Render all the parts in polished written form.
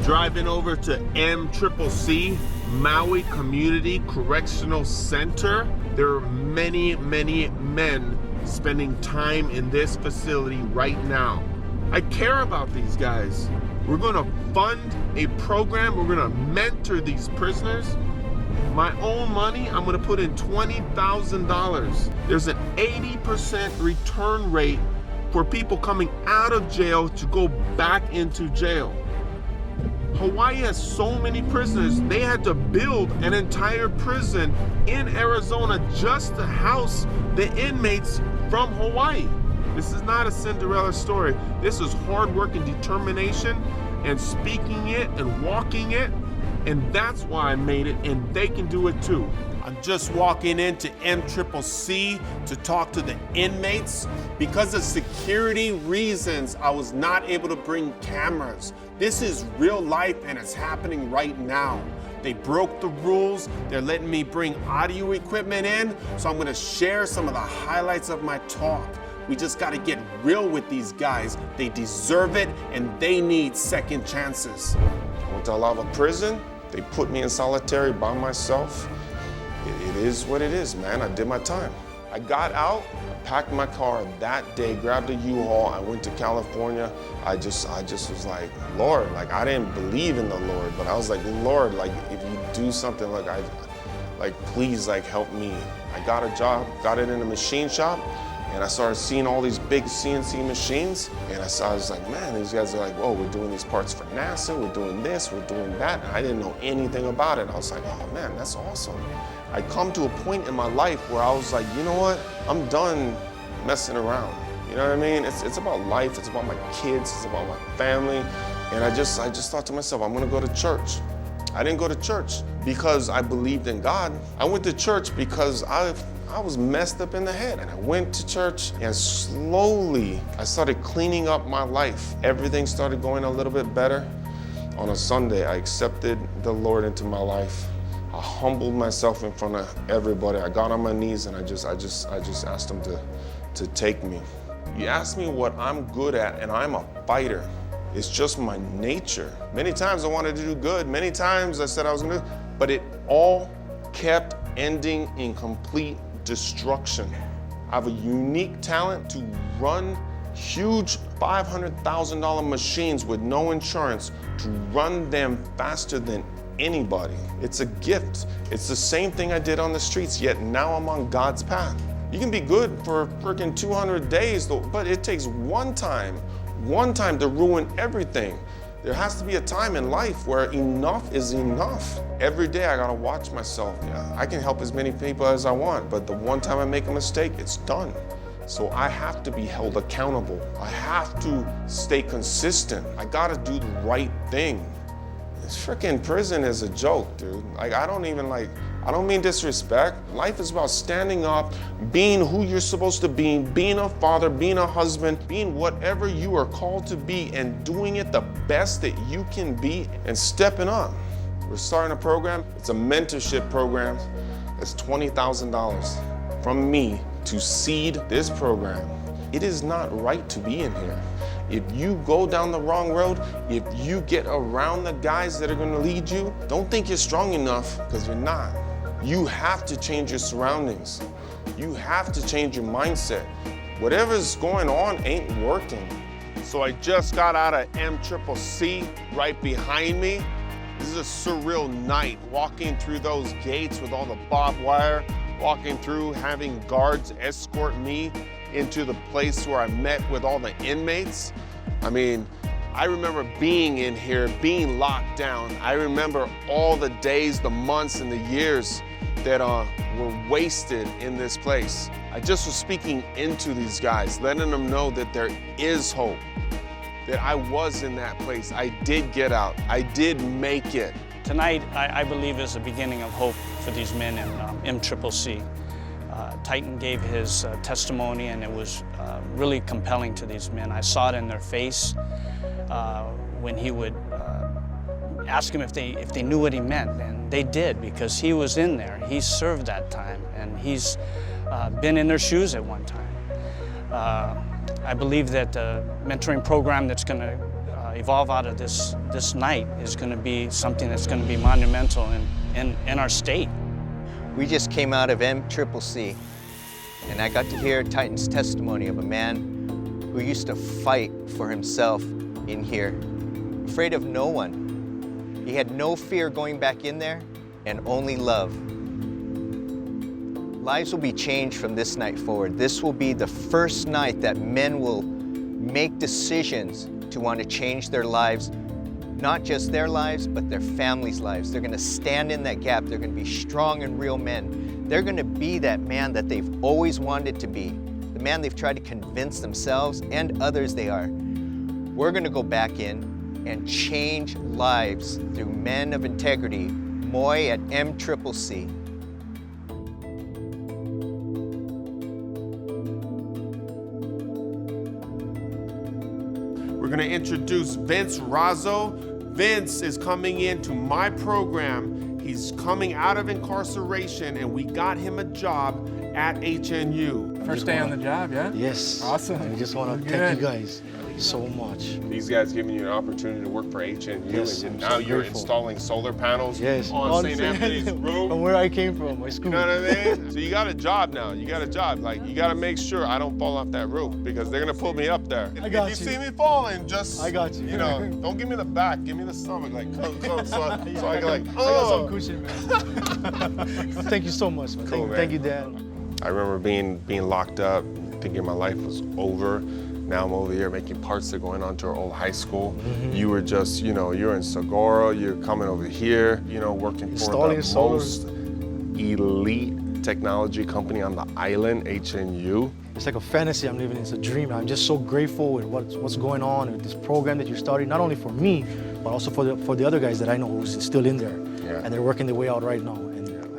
driving over to MCCC, Maui Community Correctional Center. There are many, many men spending time in this facility right now. I care about these guys. We're gonna fund a program. We're gonna mentor these prisoners. My own money, I'm gonna put in $20,000. There's an 80% return rate for people coming out of jail to go back into jail. Hawaii has so many prisoners, they had to build an entire prison in Arizona just to house the inmates from Hawaii. This is not a Cinderella story. This is hard work and determination and speaking it and walking it. And that's why I made it, and they can do it too. I'm just walking into MCCC to talk to the inmates. Because of security reasons, I was not able to bring cameras. This is real life and it's happening right now. They broke the rules. They're letting me bring audio equipment in, so I'm gonna share some of the highlights of my talk. We just gotta get real with these guys. They deserve it and they need second chances. I went to Alava prison. They put me in solitary by myself. It is what it is, man. I did my time. I got out, I packed my car that day, grabbed a U-Haul, I went to California. I just was like, Lord, like I didn't believe in the Lord, but I was like, Lord, like if you do something, please like help me. I got a job, got it in a machine shop, and I started seeing all these big CNC machines, and I was like, man, these guys are like, whoa, we're doing these parts for NASA, we're doing this, we're doing that, and I didn't know anything about it. I was like, oh man, that's awesome. I come to a point in my life where I was like, you know what, I'm done messing around. You know what I mean? It's about life, it's about my kids, it's about my family, and I just thought to myself, I'm gonna go to church. I didn't go to church because I believed in God. I went to church because I was messed up in the head. And I went to church and slowly I started cleaning up my life. Everything started going a little bit better. On a Sunday, I accepted the Lord into my life. I humbled myself in front of everybody. I got on my knees and I just asked him to take me. You asked me what I'm good at, and I'm a fighter. It's just my nature. Many times I wanted to do good. Many times I said I was gonna do, but it all kept ending in complete destruction. I have a unique talent to run huge $500,000 machines with no insurance, to run them faster than anybody. It's a gift. It's the same thing I did on the streets, yet now I'm on God's path. You can be good for freaking 200 days, though, but it takes one time to ruin everything. There has to be a time in life where enough is enough. Every day I gotta watch myself. Yeah, I can help as many people as I want, but the one time I make a mistake, it's done. So I have to be held accountable. I have to stay consistent. I gotta do the right thing. This freaking prison is a joke, dude. Like, I don't mean disrespect. Life is about standing up, being who you're supposed to be, being a father, being a husband, being whatever you are called to be, and doing it the best that you can be and stepping up. We're starting a program. It's a mentorship program. It's $20,000 from me to seed this program. It is not right to be in here. If you go down the wrong road, if you get around the guys that are gonna lead you, don't think you're strong enough, because you're not. You have to change your surroundings. You have to change your mindset. Whatever's going on ain't working. So I just got out of MCCC right behind me. This is a surreal night, walking through those gates with all the barbed wire, walking through, having guards escort me into the place where I met with all the inmates. I mean, I remember being in here, being locked down. I remember all the days, the months, and the years that were wasted in this place. I just was speaking into these guys, letting them know that there is hope, that I was in that place. I did get out. I did make it. Tonight, I believe, is the beginning of hope for these men in MCCC. Titan gave his testimony, and it was really compelling to these men. I saw it in their face when he would ask them if they knew what he meant, and they did, because he was in there. He served that time, and he's been in their shoes at one time. I believe that the mentoring program that's going to evolve out of this night is going to be something that's going to be monumental in our state. We just came out of MCCC, and I got to hear Titan's testimony of a man who used to fight for himself in here, afraid of no one. He had no fear going back in there, and only love. Lives will be changed from this night forward. This will be the first night that men will make decisions to want to change their lives, not just their lives, but their families' lives. They're going to stand in that gap. They're going to be strong and real men. They're going to be that man that they've always wanted to be, the man they've tried to convince themselves and others they are. We're going to go back in and change lives through men of integrity. Moi at MCCC. We're gonna introduce Vince Razzo. Vince is coming into my program. He's coming out of incarceration and we got him a job at HNU. First day on the job, yeah? Yes. Awesome. I just want to thank you guys so much. These guys giving you an opportunity to work for HNU, Yes, and I'm now so you're grateful. installing solar panels Yes. on St. Anthony's roof. From where I came from, my school. You know what I mean? So you got a job now. You got a job. Like, you got to make sure I don't fall off that roof because they're going to pull me up there. I got if you you. see me falling, just, I got you. You know, don't give me the back. Give me the stomach. Like, come. So I can like, I got oh. some cushion, man. Thank you so much, man. Cool, Thank man. you, Dad. I remember being locked up, thinking my life was over. Now I'm over here making parts that are going on to our old high school. Mm-hmm. You were just, you know, you're in Segura, you're coming over here, you know, working for Installing the solar. most elite technology company on the island, HNU. It's like a fantasy I'm living. It's a dream. I'm just so grateful with what's going on with this program that you're starting, not only for me, but also for the other guys that I know who's still in there. Yeah. And they're working their way out right now.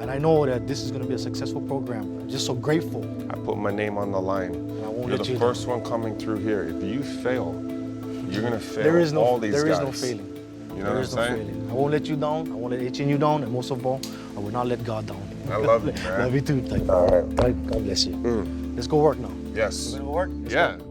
And I know that this is going to be a successful program. I'm just so grateful. I put my name on the line. I won't You're let the you first one coming through here. If you fail, you're gonna fail There is no, all these there guys. is no failing. You know There what is I'm no saying? failing. I won't let you down. I won't let HNU down. And most of all, I will not let God down. I love you, man. Love you too. Thank you. All right. God bless you. Let's go work now. Yes. We're gonna go work? Let's Yeah. go.